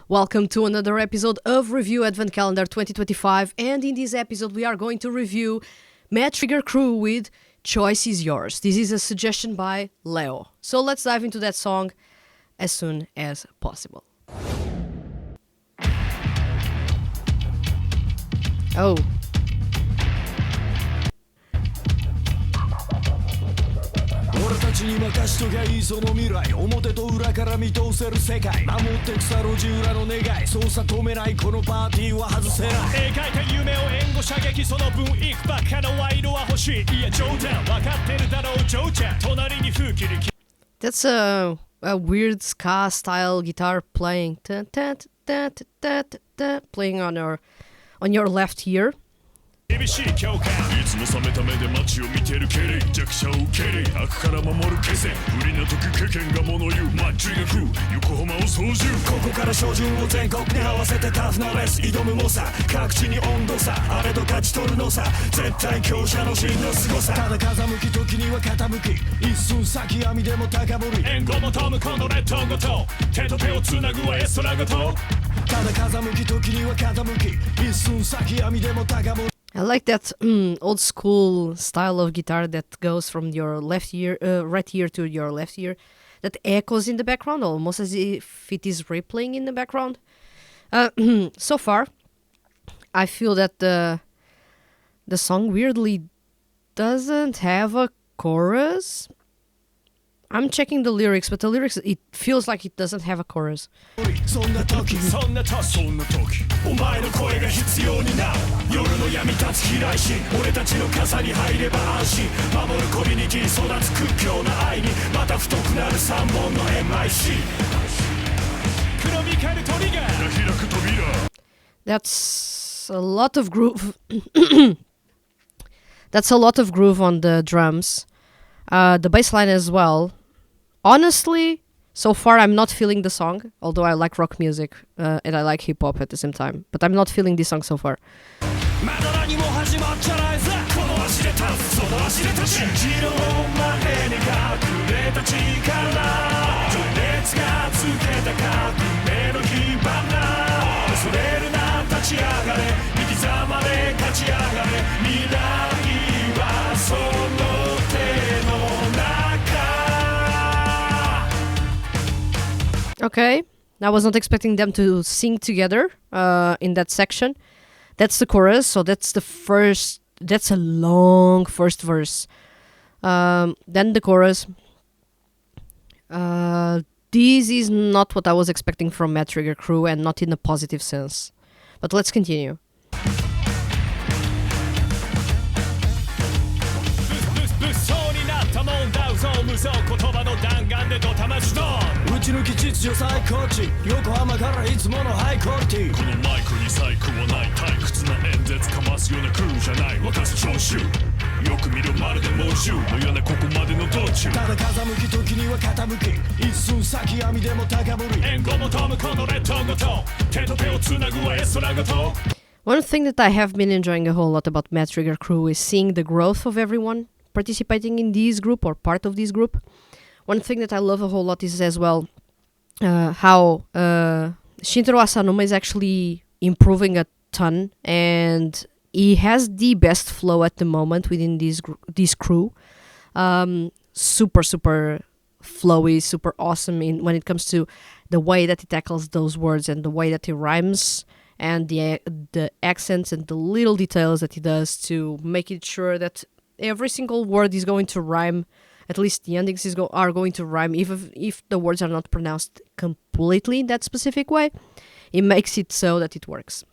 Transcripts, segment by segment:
Welcome to another episode of Review Advent Calendar 2025, and in this episode we are going to review Mad Trigger Crew with Choice Is Yours. This is a suggestion by Leo. So let's dive into that song as soon as possible. Oh. That's a weird ska style guitar playing, playing on your left ear. 厳しい教官いつも冷めた目で街を見てるケリー弱者を受け入れ悪から守る消せ不利な時経験が物言うマッチが食う横浜を操縦ここから照準を全国に合わせてタフなレース挑む猛者各地に温度差あれと勝ち取るのさ絶対強者の真の凄さただ風向き時には傾き一寸先網でも高ぶり援護求むこのレッドごと手と手をつなぐはエストラごとただ風向き時には傾き一寸先網でも高ぶり I like that old school style of guitar that goes from your left ear, right ear to your left ear, that echoes in the background, almost as if it is replaying in the background. So far, I feel that the song weirdly doesn't have a chorus. I'm checking the lyrics, but the lyrics, it feels like it doesn't have a chorus. That's a lot of groove. That's a lot of groove on the drums. The bass line as well. Honestly, so far I'm not feeling the song, although I like rock music and I like hip hop at the same time. But I'm not feeling this song so far. Okay, I was not expecting them to sing together in that section. That's the chorus, so that's a long first verse. Then the chorus. This is not what I was expecting from Mad Trigger Crew, and not in a positive sense. But let's continue. One thing that I have been enjoying a whole lot about Mad Trigger Crew is seeing the growth of everyone participating in this group or part of this group. One thing that I love a whole lot is as well how Shintaro Asanuma is actually improving a ton, and he has the best flow at the moment within this crew. Super flowy, super awesome when it comes to the way that he tackles those words and the way that he rhymes and the accents and the little details that he does to make it sure that every single word is going to rhyme. At least the endings are going to rhyme, even if the words are not pronounced completely in that specific way. It makes it so that it works.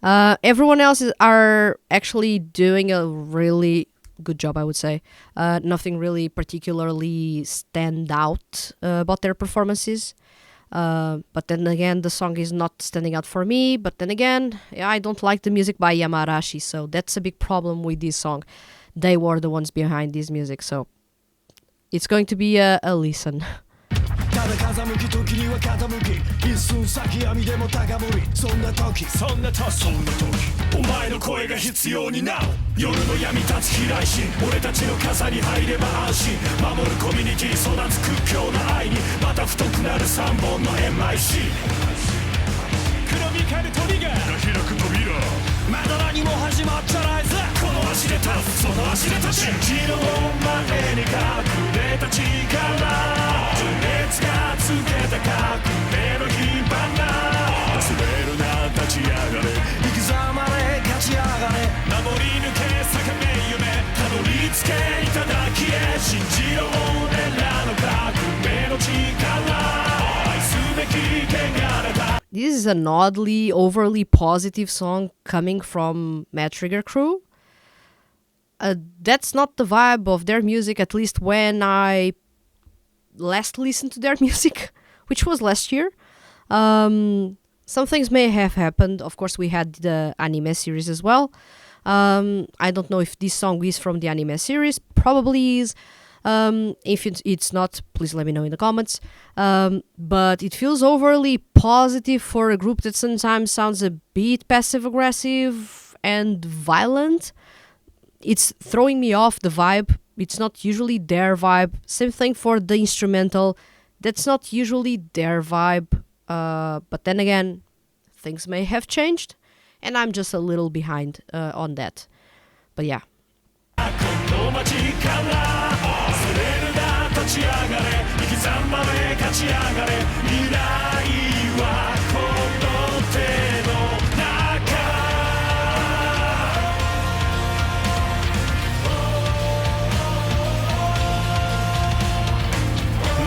Everyone else are actually doing a really good job, I would say. Nothing really particularly stand out about their performances. But then again, the song is not standing out for me. But then again, I don't like the music by Yamarashi, so that's a big problem with this song. They were the ones behind this music, so it's going to be a listen. ただ風向き時には傾き一寸先闇でも高ぶりそんな時お前の声が必要になる夜の闇立つ飛来し俺たちの傘に入れば安心守るコミュニティ育つ屈強な愛にまた太くなる3本の MIC 黒光るトリガーが開く扉まだ何も始まっちゃないぜこの足で立つその足で立ち信じろ前に隠れた力情熱がつけた革命の火花忘れるな立ち上がれ生きざまれ勝ち上がれ守り抜け坂目夢たどり着け頂へ信じろ俺らの革命の力愛すべき汚れた This is an oddly, overly positive song coming from Mad Trigger Crew. That's not the vibe of their music, at least when I last listened to their music, which was last year. Some things may have happened. Of course, we had the anime series as well. I don't know if this song is from the anime series. Probably is. If it's not, please let me know in the comments. But it feels overly positive for a group that sometimes sounds a bit passive-aggressive and violent. It's throwing me off the vibe. It's not usually their vibe. Same thing for the instrumental. That's not usually their vibe. But then again, things may have changed. And I'm just a little behind on that. But yeah. 立ち上がれ生きざまれ勝ち上がれ未来はこの手の中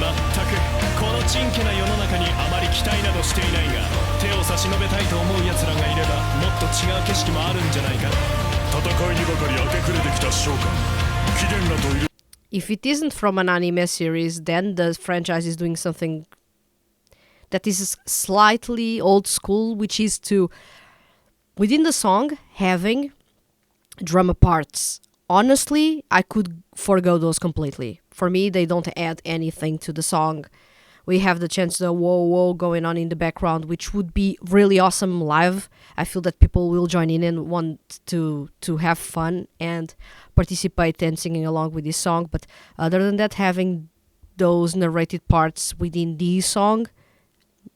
まったくこのちんけな世の中にあまり期待などしていないが手を差し伸べたいと思う奴らがいればもっと違う景色もあるんじゃないか戦いにばかり明け暮れてきた召喚貴殿らといる If it isn't from an anime series, then the franchise is doing something that is slightly old school, which is to, within the song, having drama parts. Honestly, I could forgo those completely. For me, they don't add anything to the song. We have the chance the whoa whoa going on in the background, which would be really awesome live. I feel that people will join in and want to have fun and participate and singing along with this song. But other than that, having those narrated parts within this song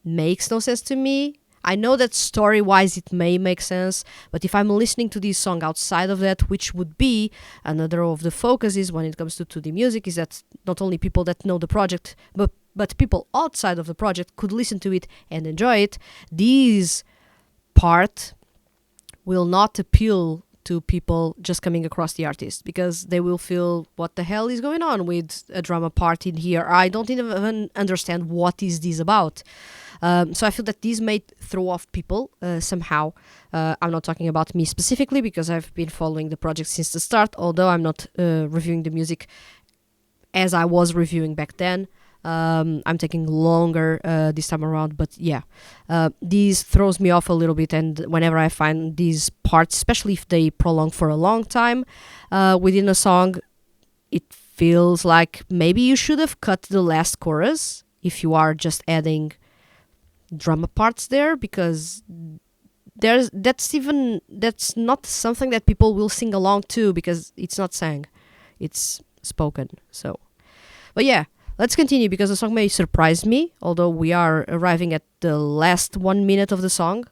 makes no sense to me. I know that story-wise it may make sense, but if I'm listening to this song outside of that, which would be another of the focuses when it comes to the music, is that not only people that know the project, but people outside of the project could listen to it and enjoy it, this part will not appeal to people just coming across the artist, because they will feel, what the hell is going on with a drama part in here? I don't even understand what is this about. So I feel that this may throw off people somehow. I'm not talking about me specifically, because I've been following the project since the start, although I'm not reviewing the music as I was reviewing back then. I'm taking longer this time around, but yeah, this throws me off a little bit, and whenever I find these parts, especially if they prolong for a long time within a song, it feels like maybe you should have cut the last chorus if you are just adding drama parts there, because that's not something that people will sing along to, because it's not sang, it's spoken. So, but yeah, let's continue, because the song may surprise me, although we are arriving at the last 1 minute of the song.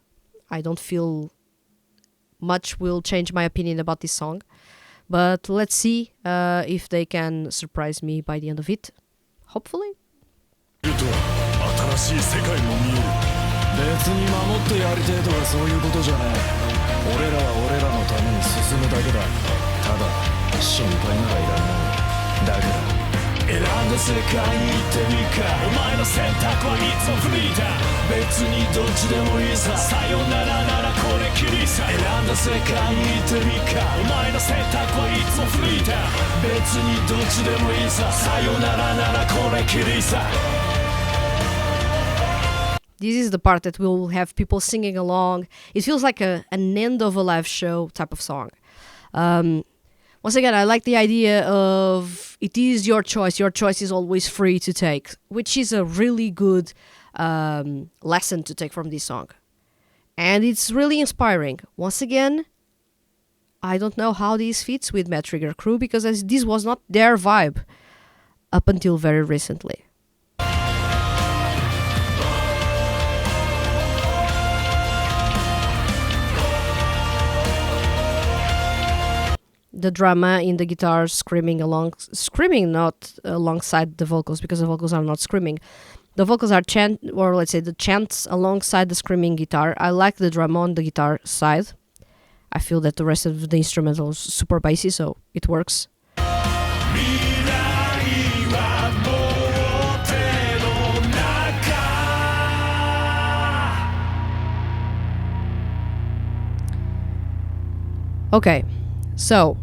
I don't feel much will change my opinion about this song, but let's see if they can surprise me by the end of it, hopefully. 新しい世界も見える別に守ってやりてえとかそういうことじゃねえ俺らは俺らのために進むだけだただ心配ならいらないだから選んだ世界に行ってみるかお前の選択はいつもフリーだ別にどっちでもいいささよならならこれきりさ選んだ世界に行ってみるかお前の選択はいつもフリーだ別にどっちでもいいささよならならこれきりさThis is the part that will have people singing along. It feels like an end of a live show type of song. Once again, I like the idea of it is your choice. Your choice is always free to take, which is a really good lesson to take from this song. And it's really inspiring. Once again, I don't know how this fits with Mad Trigger Crew because this was not their vibe up until very recently. The drama in the guitar screaming not alongside the vocals because the vocals are not screaming. The vocals are let's say the chants alongside the screaming guitar. I like the drama on the guitar side. I feel that the rest of the instrumental is super bassy, so it works. Okay, so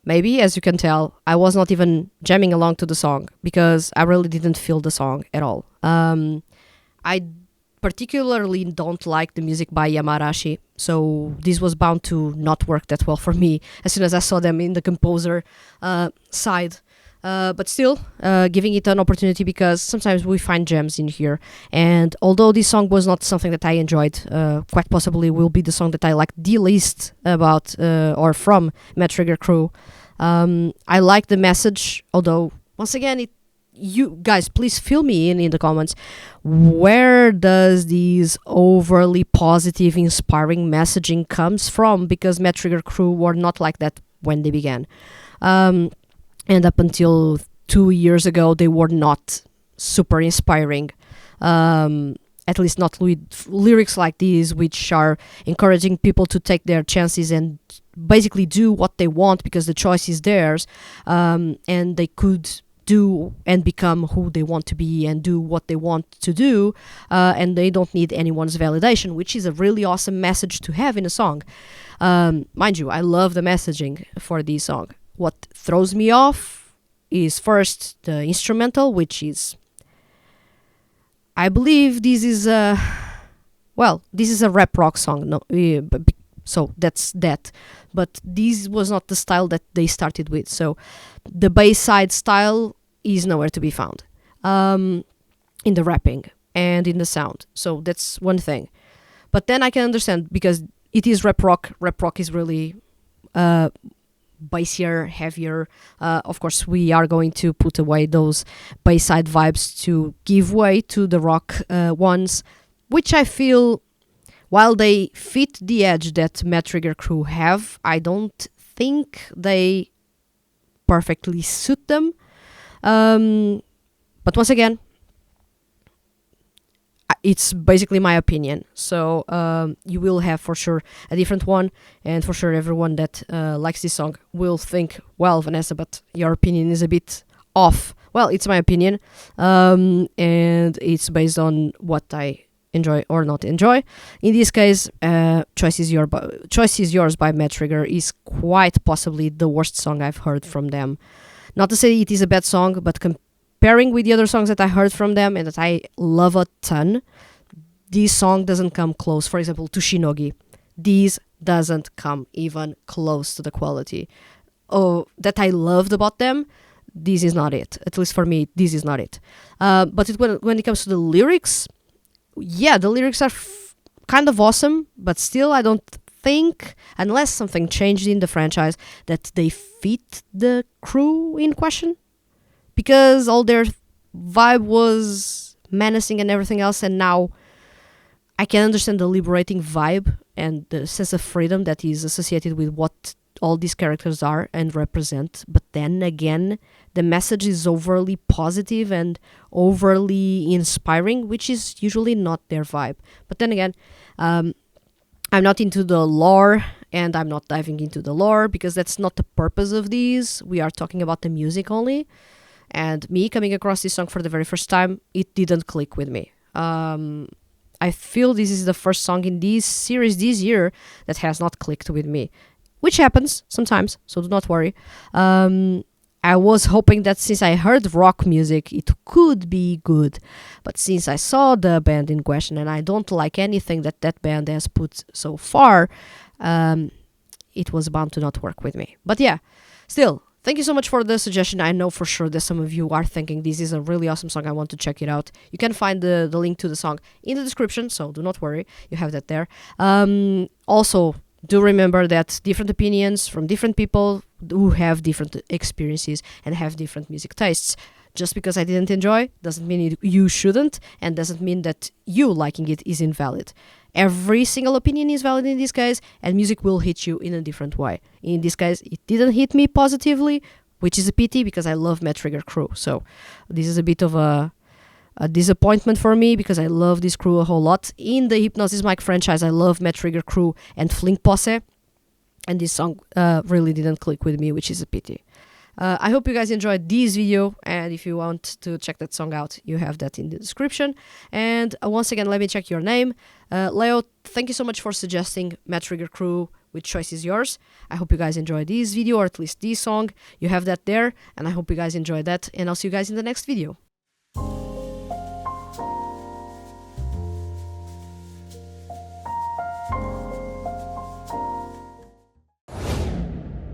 maybe as you can tell, I was not even jamming along to the song because I really didn't feel the song at all. I particularly don't like the music by Yamarashi, so this was bound to not work that well for me as soon as I saw them in the composer side. But still, giving it an opportunity because sometimes we find gems in here. And although this song was not something that I enjoyed, quite possibly will be the song that I like the least about or from Mad Trigger Crew. I like the message, although once again, you guys, please fill me in the comments. Where does this overly positive, inspiring messaging comes from? Because Mad Trigger Crew were not like that when they began. And up until 2 years ago, they were not super inspiring. At least not with lyrics like these, which are encouraging people to take their chances and basically do what they want because the choice is theirs. And they could do and become who they want to be and do what they want to do. And they don't need anyone's validation, which is a really awesome message to have in a song. Mind you, I love the messaging for this song. What throws me off is first the instrumental, which is, I believe this is a rap rock song. No, so that's that. But this was not the style that they started with. So the bass side style is nowhere to be found in the rapping and in the sound. So that's one thing. But then I can understand because it is rap rock. Rap rock is really bassier, heavier. Of course, we are going to put away those bass side vibes to give way to the rock ones, which I feel, while they fit the edge that Mad Trigger Crew have, I don't think they perfectly suit them. But once again, it's basically my opinion. So you will have for sure a different one, and for sure everyone that likes this song will think, well, Vanessa, but your opinion is a bit off. Well, it's my opinion, and it's based on what I enjoy or not enjoy. In this case, Choice is Yours by Mad Trigger is quite possibly the worst song I've heard from them. Not to say it is a bad song, but comparing with the other songs that I heard from them and that I love a ton, this song doesn't come close. For example, to Shinogi, this doesn't come even close to the quality that I loved about them. This is not it. At least for me, this is not it. But when it comes to the lyrics, yeah, the lyrics are kind of awesome, but still I don't think, unless something changed in the franchise, that they fit the crew in question. Because all their vibe was menacing and everything else, and now I can understand the liberating vibe and the sense of freedom that is associated with what all these characters are and represent. But then again, the message is overly positive and overly inspiring, which is usually not their vibe. But then again, I'm not into the lore, and I'm not diving into the lore because that's not the purpose of these. We are talking about the music only. And me coming across this song for the very first time, it didn't click with me. I feel this is the first song in this series this year that has not clicked with me, which happens sometimes, so do not worry. I was hoping that since I heard rock music, it could be good. But since I saw the band in question and I don't like anything that band has put so far, it was bound to not work with me. But yeah, still, thank you so much for the suggestion. I know for sure that some of you are thinking this is a really awesome song. I want to check it out. You can find the link to the song in the description, so do not worry. You have that there. Also, do remember that different opinions from different people who have different experiences and have different music tastes. Just because I didn't enjoy doesn't mean you shouldn't, and doesn't mean that you liking it is invalid. Every single opinion is valid in this case, and music will hit you in a different way. In this case, it didn't hit me positively, which is a pity because I love Mad Trigger Crew. So this is a bit of a disappointment for me because I love this crew a whole lot. In the Hypnosis Mic franchise, I love Mad Trigger Crew and Flink Posse, and this song really didn't click with me, which is a pity. I hope you guys enjoyed this video, and if you want to check that song out, you have that in the description. And once again, let me check your name. Leo, thank you so much for suggesting Mad Trigger Crew, which choice is yours. I hope you guys enjoyed this video, or at least this song. You have that there, and I hope you guys enjoyed that, and I'll see you guys in the next video.